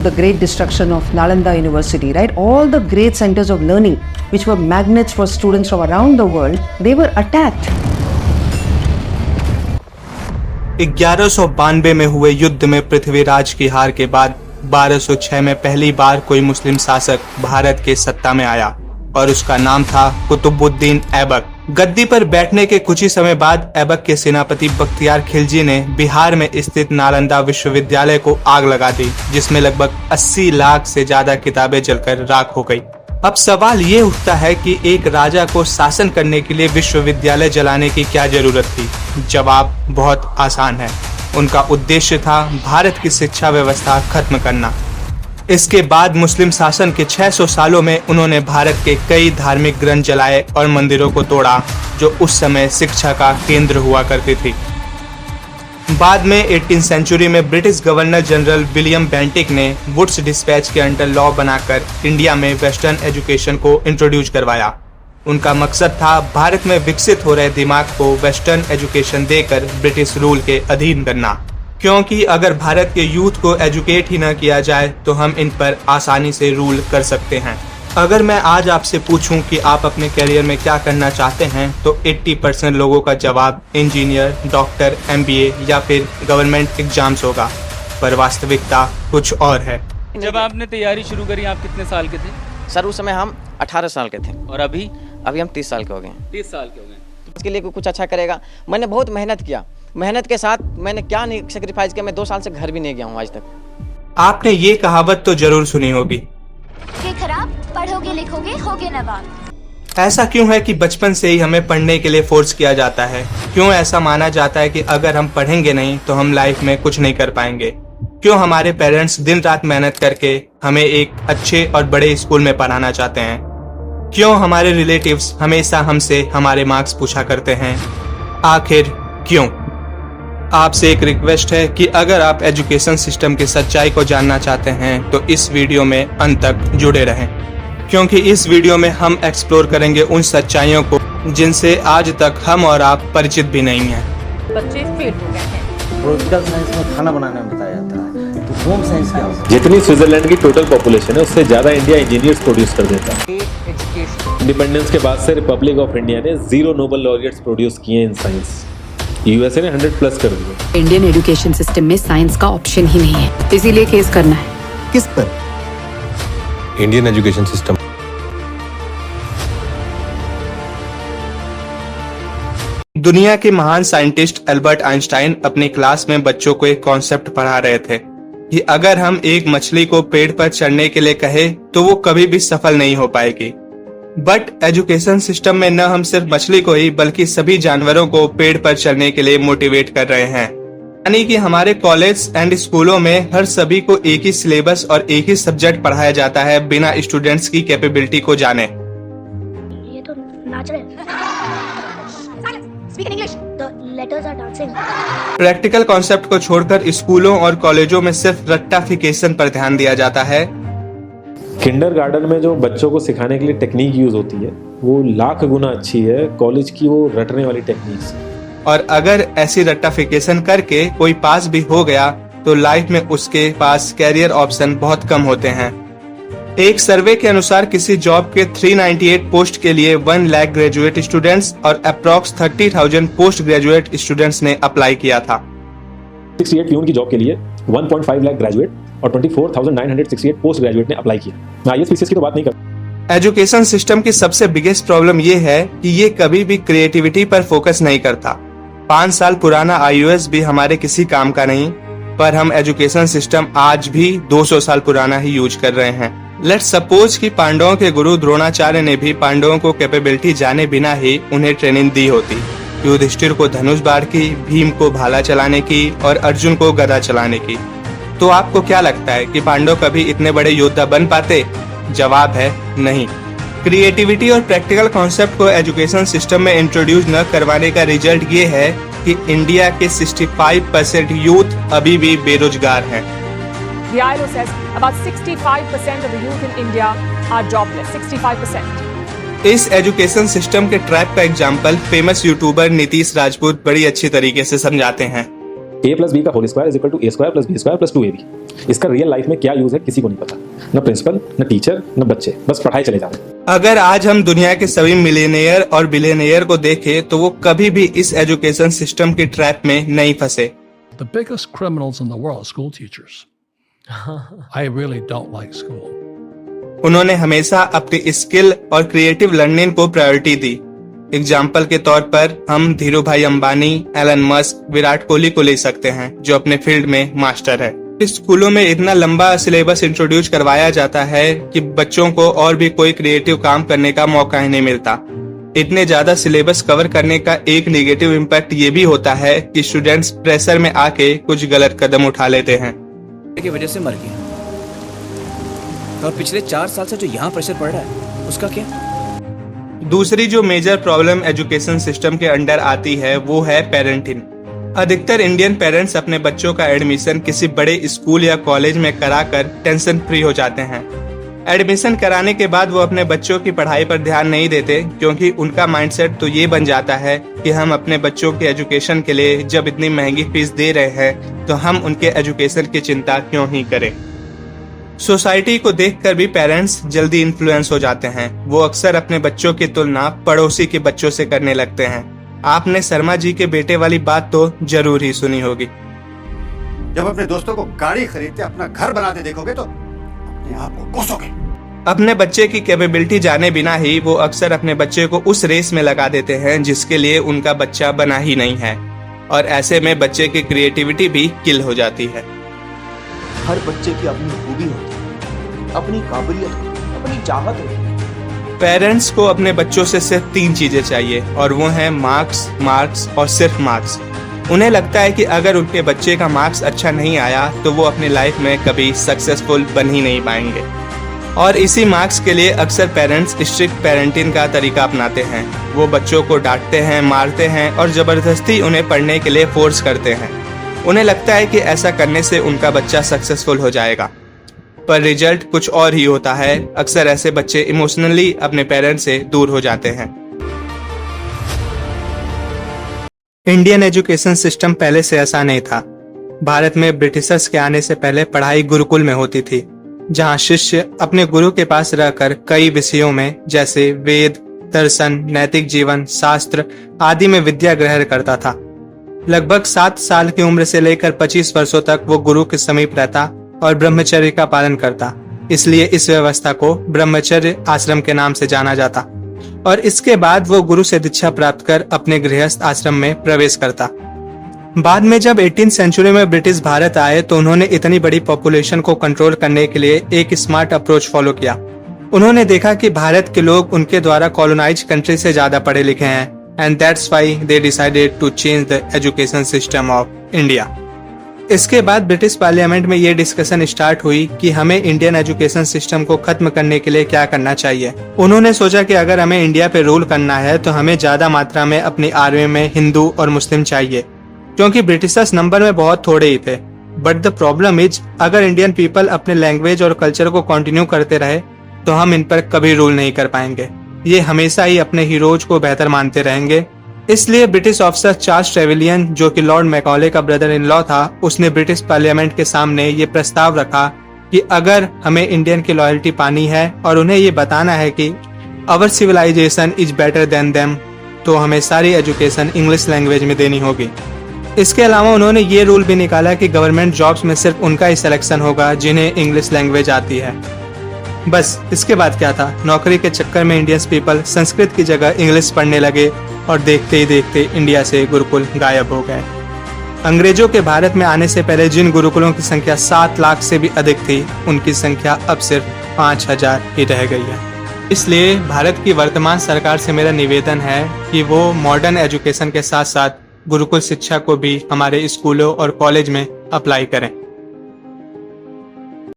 The great destruction of Nalanda University, right? All the great centers of learning, which were magnets for students from around the world, they were attacked. 1192 में हुए युद्ध में पृथ्वीराज की हार के बाद 1206 में पहली बार कोई मुस्लिम शासक भारत के सत्ता में आया और उसका नाम था कुतुबुद्दीन ऐबक। गद्दी पर बैठने के कुछ ही समय बाद ऐबक के सेनापति बख्तियार खिलजी ने बिहार में स्थित नालंदा विश्वविद्यालय को आग लगा दी, जिसमें लगभग 80 लाख से ज्यादा किताबें जलकर राख हो गई। अब सवाल ये उठता है कि एक राजा को शासन करने के लिए विश्वविद्यालय जलाने की क्या जरूरत थी? जवाब बहुत आसान है। उनका उद्देश्य था भारत की शिक्षा व्यवस्था खत्म करना। इसके बाद मुस्लिम शासन के 600 सालों में उन्होंने भारत के कई धार्मिक ग्रंथ जलाए और मंदिरों को तोड़ा, जो उस समय शिक्षा का केंद्र हुआ करती थी। बाद में 18वीं सेंचुरी में British governor general William Bentinck ने वुड्स डिस्पैच के अंडर लॉ बनाकर इंडिया में वेस्टर्न एजुकेशन को इंट्रोड्यूस करवाया। उनका मकसद था भारत में विकसित हो रहे दिमाग को वेस्टर्न एजुकेशन देकर ब्रिटिश रूल के अधीन करना, क्योंकि अगर भारत के यूथ को एजुकेट ही न किया जाए तो हम इन पर आसानी से रूल कर सकते हैं। अगर मैं आज आपसे पूछूं कि आप अपने करियर में क्या करना चाहते हैं तो 80% लोगों का जवाब इंजीनियर, डॉक्टर, MBA या फिर गवर्नमेंट एग्जाम्स होगा, पर वास्तविकता कुछ और है। जब आपने तैयारी शुरू करी आप कितने साल के थे? सर उस समय हम 18 साल के थे और अभी हम 30 साल के हो गए। 30 साल के हो गए। इसके लिए कुछ अच्छा करेगा। मैंने बहुत मेहनत किया, मेहनत के साथ मैंने क्या नहीं सेक्रीफाइस किया। मैं 2 साल से घर भी नहीं गया हूँ आज तक। आपने ये कहावत तो जरूर सुनी होगी कि खराब पढ़ोगे लिखोगे होगे नवाब। ऐसा क्यों है कि बचपन से ही हमें पढ़ने के लिए फोर्स किया जाता है? क्यों ऐसा माना जाता है कि अगर हम पढ़ेंगे नहीं तो हम लाइफ में कुछ नहीं कर पाएंगे? क्यों हमारे पेरेंट्स दिन रात मेहनत करके हमें एक अच्छे और बड़े स्कूल में पढ़ाना चाहते हैं? क्यों हमारे रिलेटिव्स हमेशा हमसे हमारे मार्क्स पूछा करते हैं? आखिर क्यों? आपसे एक रिक्वेस्ट है कि अगर आप एजुकेशन सिस्टम की सच्चाई को जानना चाहते हैं तो इस वीडियो में अंत तक जुड़े रहें, क्योंकि इस वीडियो में हम एक्सप्लोर करेंगे उन सच्चाइयों को जिनसे आज तक हम और आप परिचित भी नहीं हैं। बच्चे फेल हो गए हैं। पॉलिटिकल साइंस में खाना बनाना बताया जाता है, तो होम साइंस क्या होता है? जितनी स्विट्जरलैंड की टोटल पॉपुलेशन है उससे ज्यादा इंडिया इंजीनियर्स प्रोड्यूस कर देता है। इंडिपेंडेंस के बाद से रिपब्लिक ऑफ इंडिया ने 0 नोबेल लॉरियट्स प्रोड्यूस किए इन साइंस। यूएसए ने 100+ कर दिया। इंडियन एजुकेशन सिस्टम में साइंस का ऑप्शन ही नहीं है, इसीलिए केस करना है। किस पर? Indian education system. दुनिया के महान साइंटिस्ट एल्बर्ट आइंस्टाइन अपनी क्लास में बच्चों को एक कॉन्सेप्ट पढ़ा रहे थे कि अगर हम एक मछली को पेड़ पर चढ़ने के लिए कहें तो वो कभी भी सफल नहीं हो पाएगी। बट एजुकेशन सिस्टम में न हम सिर्फ मछली को ही बल्कि सभी जानवरों को पेड़ पर चढ़ने के लिए मोटिवेट कर रहे हैं। यानी कि हमारे कॉलेज एंड स्कूलों में हर सभी को एक ही सिलेबस और एक ही सब्जेक्ट पढ़ाया जाता है बिना स्टूडेंट्स की कैपेबिलिटी को जाने। ये तो नाच रहे हैं। Speak in English. The letters are dancing. Practical concept को छोड़कर स्कूलों और कॉलेजों में सिर्फ रट्टाफिकेशन पर ध्यान दिया जाता है। किंडरगार्टन में जो बच्चों को सिखाने के लिए टेक्निक यूज होती है वो लाख गुना अच्छी है कॉलेज की वो रटने वाली टेक्निक से। और अगर ऐसी रट्टाफिकेशन करके कोई पास भी हो गया तो लाइफ में उसके पास कैरियर ऑप्शन बहुत कम होते हैं। एक सर्वे के अनुसार किसी जॉब के 398 पोस्ट के लिए 1 लाख ग्रेजुएट स्टूडेंट्स और अप्रॉक्स 30,000 पोस्ट ग्रेजुएट स्टूडेंट्स ने अप्लाई किया था। 68 प्यून की जॉब के लिए 1.5 लाख ग्रेजुएट और 24,968 पोस्ट ग्रेजुएट ने अप्लाई किया। IAS PCS की तो बात नहीं कर। एजुकेशन सिस्टम की सबसे बिगेस्ट प्रॉब्लम ये है कि ये कभी भी क्रिएटिविटी पर फोकस नहीं करता। 5 साल पुराना iOS भी हमारे किसी काम का नहीं, पर हम एजुकेशन सिस्टम आज भी 200 साल पुराना ही यूज कर रहे हैं। लेट्स सपोज कि पांडवों के गुरु द्रोणाचार्य ने भी पांडवों को कैपेबिलिटी जाने बिना ही उन्हें ट्रेनिंग दी होती। युधिष्ठिर को धनुष बाण की, भीम को भाला चलाने की और अर्जुन को गदा चलाने की। तो आपको क्या लगता है कि पांडव कभी इतने बड़े योद्धा बन पाते? जवाब है नहीं। क्रिएटिविटी और प्रैक्टिकल कॉन्सेप्ट को एजुकेशन सिस्टम में इंट्रोड्यूस न करवाने का रिजल्ट ये है कि इंडिया के 65% यूथ अभी भी बेरोजगार हैं। The ILO says about 65% of the youth in India are jobless. 65%. इस एजुकेशन सिस्टम के ट्रैप का example famous YouTuber Nitish Rajput बड़ी अच्छी तरीके से समझाते हैं। a प्लस बी का whole square is equal to a square plus B square plus 2ab। इसका रियल लाइफ में क्या यूज है किसी को नहीं पता, न प्रिंसिपल, न टीचर, न बच्चे, बस पढ़ाई चले जा रहे हैं। अगर आज हम दुनिया के सभी मिलियनेयर और बिलियनेयर को देखें तो वो कभी भी इस एजुकेशन सिस्टम की ट्रैप में नहीं फंसे। The biggest criminals in the world, school teachers. I really don't like school. उन्होंने हमेशा अपनी स्किल और क्रिएटिव लर्निंग को प्रायोरिटी दी। एग्जाम्पल के तौर पर हम धीरू भाई अंबानी, एलन मस्क, विराट कोहली को ले सकते हैं जो अपने फील्ड में मास्टर है। स्कूलों में इतना लंबा सिलेबस इंट्रोड्यूस करवाया जाता है कि बच्चों को और भी कोई क्रिएटिव काम करने का मौका ही नहीं मिलता। इतने ज्यादा सिलेबस कवर करने का एक नेगेटिव इम्पैक्ट ये भी होता है कि स्टूडेंट्स प्रेशर में आके कुछ गलत कदम उठा लेते हैं की वजह से मर गया, और पिछले 4 साल से जो यहाँ प्रेशर पड़ रहा है उसका क्या? दूसरी जो मेजर प्रॉब्लम एजुकेशन सिस्टम के अंडर आती है वो है पेरेंटिंग। अधिकतर इंडियन पेरेंट्स अपने बच्चों का एडमिशन किसी बड़े स्कूल या कॉलेज में कराकर टेंशन फ्री हो जाते हैं। एडमिशन कराने के बाद वो अपने बच्चों की पढ़ाई पर ध्यान नहीं देते, क्योंकि उनका माइंडसेट तो ये बन जाता है कि हम अपने बच्चों के एजुकेशन के लिए जब इतनी महंगी फीस दे रहे हैं तो हम उनके एजुकेशन की चिंता क्यों ही करें। सोसाइटी को देखकर भी पेरेंट्स जल्दी इन्फ्लुएंस हो जाते हैं। वो अक्सर अपने बच्चों की तुलना पड़ोसी के बच्चों से करने लगते हैं। आपने शर्मा जी के बेटे वाली बात तो जरूर ही सुनी होगी। जब अपने दोस्तों को गाड़ी खरीदते अपना घर बनाते देखोगे तो अपने आप को कोसोगे। अपने बच्चे की कैपेबिलिटी जाने बिना ही वो अक्सर अपने बच्चे को उस रेस में लगा देते हैं जिसके लिए उनका बच्चा बना ही नहीं है, और ऐसे में बच्चे की क्रिएटिविटी भी किल हो जाती है। हर बच्चे की अपनी खूबी होती है, अपनी काबिलियत होती है, अपनी चाहत होती है। पेरेंट्स को अपने बच्चों से सिर्फ 3 चीजें चाहिए, और वो हैं मार्क्स, मार्क्स और सिर्फ मार्क्स। उन्हें लगता है कि अगर उनके बच्चे का मार्क्स अच्छा नहीं आया तो वो अपनी लाइफ में कभी सक्सेसफुल बन ही नहीं पाएंगे, और इसी मार्क्स के लिए अक्सर पेरेंट्स स्ट्रिक्ट पेरेंटिंग का तरीका अपनाते हैं। वो बच्चों को डांटते हैं, मारते हैं और जबरदस्ती उन्हें पढ़ने के लिए फोर्स करते हैं। उन्हें लगता है कि ऐसा करने से उनका बच्चा सक्सेसफुल हो जाएगा, पर रिजल्ट कुछ और ही होता है। अक्सर ऐसे बच्चे इमोशनली अपने पेरेंट्स से दूर हो जाते हैं। इंडियन एजुकेशन सिस्टम पहले से ऐसा नहीं था। भारत में ब्रिटिशर्स के आने से पहले पढ़ाई गुरुकुल में होती थी, जहां शिष्य अपने गुरु के पास रहकर कई विषयों में जैसे वेद, दर्शन, नैतिक जीवन, शास्त्र आदि में विद्या ग्रहण करता था। लगभग 7 साल की उम्र से लेकर 25 वर्षों तक वो गुरु के समीप रहता और ब्रह्मचर्य का पालन करता। इसलिए इस व्यवस्था को ब्रह्मचर्य आश्रम के नाम से जाना जाता, और इसके बाद वो गुरु से दीक्षा प्राप्त कर अपने गृहस्थ आश्रम में प्रवेश करता। बाद में जब 18वीं सेंचुरी में ब्रिटिश भारत आए तो उन्होंने इतनी बड़ी पॉपुलेशन को कंट्रोल करने के लिए एक स्मार्ट अप्रोच फॉलो किया। उन्होंने देखा कि भारत के लोग उनके द्वारा कॉलोनाइज्ड कंट्री से ज्यादा पढ़े लिखे हैं, and that's why they decided to change the education system of India. इसके बाद ब्रिटिश पार्लियामेंट में ये डिस्कशन स्टार्ट हुई कि हमें इंडियन एजुकेशन सिस्टम को खत्म करने के लिए क्या करना चाहिए। उन्होंने सोचा कि अगर हमें इंडिया पे रूल करना है तो हमें ज्यादा मात्रा में अपनी आर्मी में हिंदू और मुस्लिम चाहिए, क्योंकि ब्रिटिशर्स नंबर में बहुत थोड़े ही थे। बट द प्रॉब्लम इज, अगर इंडियन पीपल अपने लैंग्वेज और कल्चर को कंटिन्यू करते रहे तो हम इन पर कभी रूल नहीं कर पाएंगे। ये हमेशा ही अपने हीरोज को बेहतर मानते रहेंगे। इसलिए ब्रिटिश ऑफिसर चार्ल्स ट्रेवेलियन, जो कि लॉर्ड मैकॉले का ब्रदर इन लॉ था, उसने ब्रिटिश पार्लियामेंट के सामने ये प्रस्ताव रखा कि अगर हमें इंडियन की लॉयल्टी पानी है और उन्हें ये बताना है कि our civilization is better than them, तो हमें सारी एजुकेशन इंग्लिश लैंग्वेज में देनी होगी। इसके अलावा उन्होंने ये रूल भी निकाला कि गवर्नमेंट जॉब्स में सिर्फ उनका ही सिलेक्शन होगा जिन्हें इंग्लिश लैंग्वेज आती है। बस इसके बाद क्या था, नौकरी के चक्कर में इंडियंस पीपल संस्कृत की जगह इंग्लिश पढ़ने लगे और देखते ही देखते इंडिया से गुरुकुल गायब हो गए। अंग्रेजों के भारत में आने से पहले जिन गुरुकुलों की संख्या 7 लाख से भी अधिक थी, उनकी संख्या अब सिर्फ 5000 ही रह गई है। इसलिए भारत की वर्तमान सरकार से मेरा निवेदन है कि वो मॉडर्न एजुकेशन के साथ साथ गुरुकुल शिक्षा को भी हमारे स्कूलों और कॉलेज में अप्लाई करें।